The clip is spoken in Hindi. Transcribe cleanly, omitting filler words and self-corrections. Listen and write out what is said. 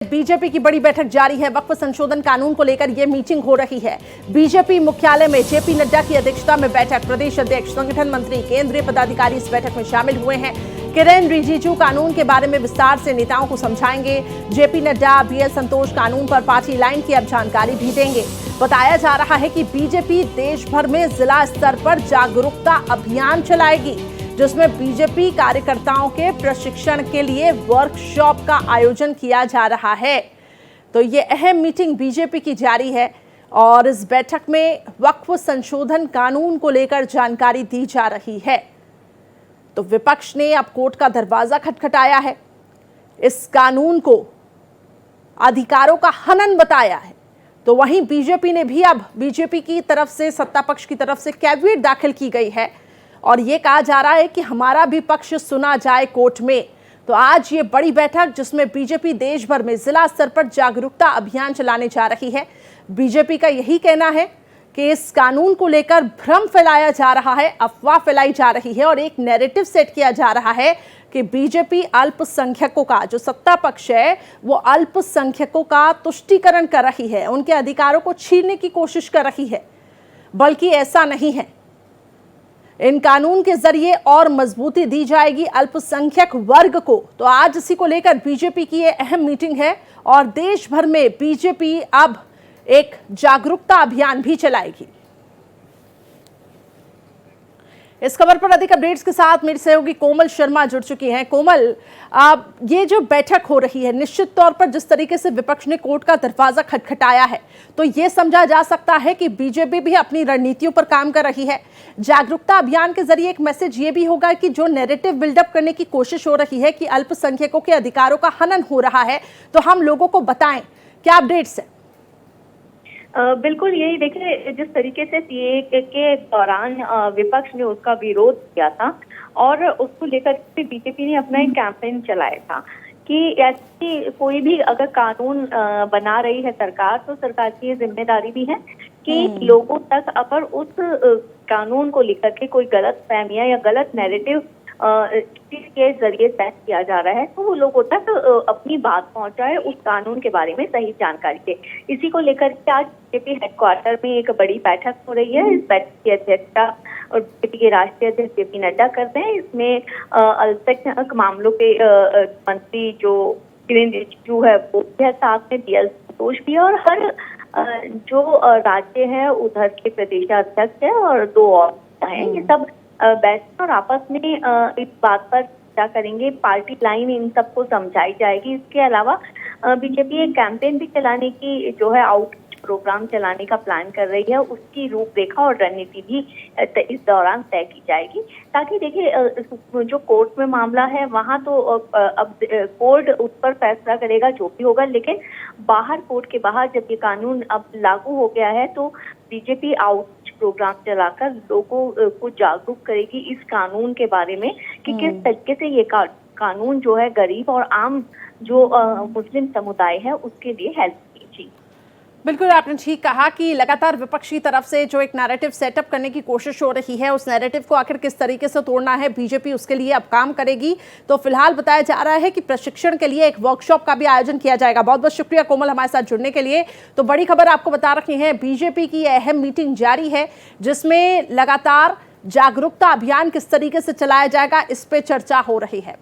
बीजेपी की बड़ी बैठक जारी है। वक्फ संशोधन कानून को लेकर यह मीटिंग हो रही है। बीजेपी मुख्यालय में जेपी नड्डा की अध्यक्षता में बैठक। प्रदेश अध्यक्ष, संगठन मंत्री, केंद्रीय पदाधिकारी इस बैठक में शामिल हुए हैं। किरेन रिजिजू कानून के बारे में विस्तार से नेताओं को समझाएंगे। जेपी नड्डा बीएल संतोष कानून पर पार्टी लाइन की अब जानकारी भी देंगे। बताया जा रहा है कि बीजेपी देश भर में जिला स्तर पर जागरूकता अभियान चलाएगी, जिसमें बीजेपी कार्यकर्ताओं के प्रशिक्षण के लिए वर्कशॉप का आयोजन किया जा रहा है। तो ये अहम मीटिंग बीजेपी की जारी है और इस बैठक में वक्फ संशोधन कानून को लेकर जानकारी दी जा रही है। तो विपक्ष ने अब कोर्ट का दरवाजा खटखटाया है। इस कानून को अधिकारों का हनन बताया है। तो वहीं बीजेपी ने भी अब बीजेपी की तरफ से, सत्ता पक्ष की तरफ से कैविएट दाखिल की गई है और ये कहा जा रहा है कि हमारा भी पक्ष सुना जाए कोर्ट में। तो आज ये बड़ी बैठक, जिसमें बीजेपी देश भर में जिला स्तर पर जागरूकता अभियान चलाने जा रही है। बीजेपी का यही कहना है कि इस कानून को लेकर भ्रम फैलाया जा रहा है, अफवाह फैलाई जा रही है और एक नैरेटिव सेट किया जा रहा है कि बीजेपी अल्पसंख्यकों का, जो सत्ता पक्ष है वो अल्पसंख्यकों का तुष्टीकरण कर रही है, उनके अधिकारों को छीनने की कोशिश कर रही है। बल्कि ऐसा नहीं है। इन कानून के जरिए और मजबूती दी जाएगी अल्पसंख्यक वर्ग को। तो आज इसी को लेकर बीजेपी की ये अहम मीटिंग है और देश भर में बीजेपी अब एक जागरूकता अभियान भी चलाएगी। इस खबर पर अधिक अपडेट्स के साथ मेरी सहयोगी कोमल शर्मा जुड़ चुकी हैं। कोमल, ये जो बैठक हो रही है, निश्चित तौर पर जिस तरीके से विपक्ष ने कोर्ट का दरवाजा खटखटाया है, तो ये समझा जा सकता है कि बीजेपी भी अपनी रणनीतियों पर काम कर रही है। जागरूकता अभियान के जरिए एक मैसेज ये भी होगा कि जो नैरेटिव बिल्डअप करने की कोशिश हो रही है कि अल्पसंख्यकों के अधिकारों का हनन हो रहा है, तो हम लोगों को बताएं। क्या अपडेट्स है? बिल्कुल यही देखिए, जिस तरीके से सीएए के दौरान विपक्ष ने उसका विरोध किया था और उसको लेकर बीजेपी ने अपना एक कैंपेन चलाया था कि ऐसी कोई भी अगर कानून बना रही है सरकार, तो सरकार की ये जिम्मेदारी भी है कि लोगों तक अगर उस कानून को लेकर के कोई गलत फहमियां या गलत नैरेटिव के जरिए तय किया जा रहा है, तो वो लोगों तक अपनी बात पहुंचाए, उस कानून के बारे में सही जानकारी दे। इसी को लेकर के आज बीजेपी हेडक्वार्टर में एक बड़ी बैठक हो रही है। इस बैठक की अध्यक्षता और बीजेपी के राष्ट्रीय अध्यक्ष जेपी नड्डा करते हैं। इसमें अल्पसंख्यक मामलों के मंत्री जो किरेन रिजिजू है वो भी है, साथ में बीएल संतोष भी है और हर जो राज्य है उधर के प्रदेशाध्यक्ष है और 2 और हैं। ये सब बैठ और आपस में इस बात पर चर्चा करेंगे। पार्टी लाइन इन सबको समझाई जाएगी। इसके अलावा बीजेपी एक कैंपेन भी चलाने की जो है आउटरीच प्रोग्राम चलाने का प्लान कर रही है। उसकी रूपरेखा और रणनीति भी इस दौरान तय की जाएगी, ताकि देखिए जो कोर्ट में मामला है वहां तो अब कोर्ट उस पर फैसला करेगा जो भी होगा, लेकिन बाहर, कोर्ट के बाहर जब ये कानून अब लागू हो गया है तो बीजेपी आउटरीच प्रोग्राम चलाकर लोगों को जागरूक करेगी इस कानून के बारे में कि किस तरीके से ये कानून जो है गरीब और आम जो मुस्लिम समुदाय है उसके लिए हेल्प कीजिए। बिल्कुल, आपने ठीक कहा कि लगातार विपक्ष की तरफ से जो एक नैरेटिव सेटअप करने की कोशिश हो रही है, उस नैरेटिव को आखिर किस तरीके से तोड़ना है, बीजेपी उसके लिए अब काम करेगी। तो फिलहाल बताया जा रहा है कि प्रशिक्षण के लिए एक वर्कशॉप का भी आयोजन किया जाएगा। बहुत बहुत शुक्रिया कोमल हमारे साथ जुड़ने के लिए। तो बड़ी खबर आपको बता रही है, बीजेपी की अहम मीटिंग जारी है, जिसमें लगातार जागरूकता अभियान किस तरीके से चलाया जाएगा, इस पे चर्चा हो रही है।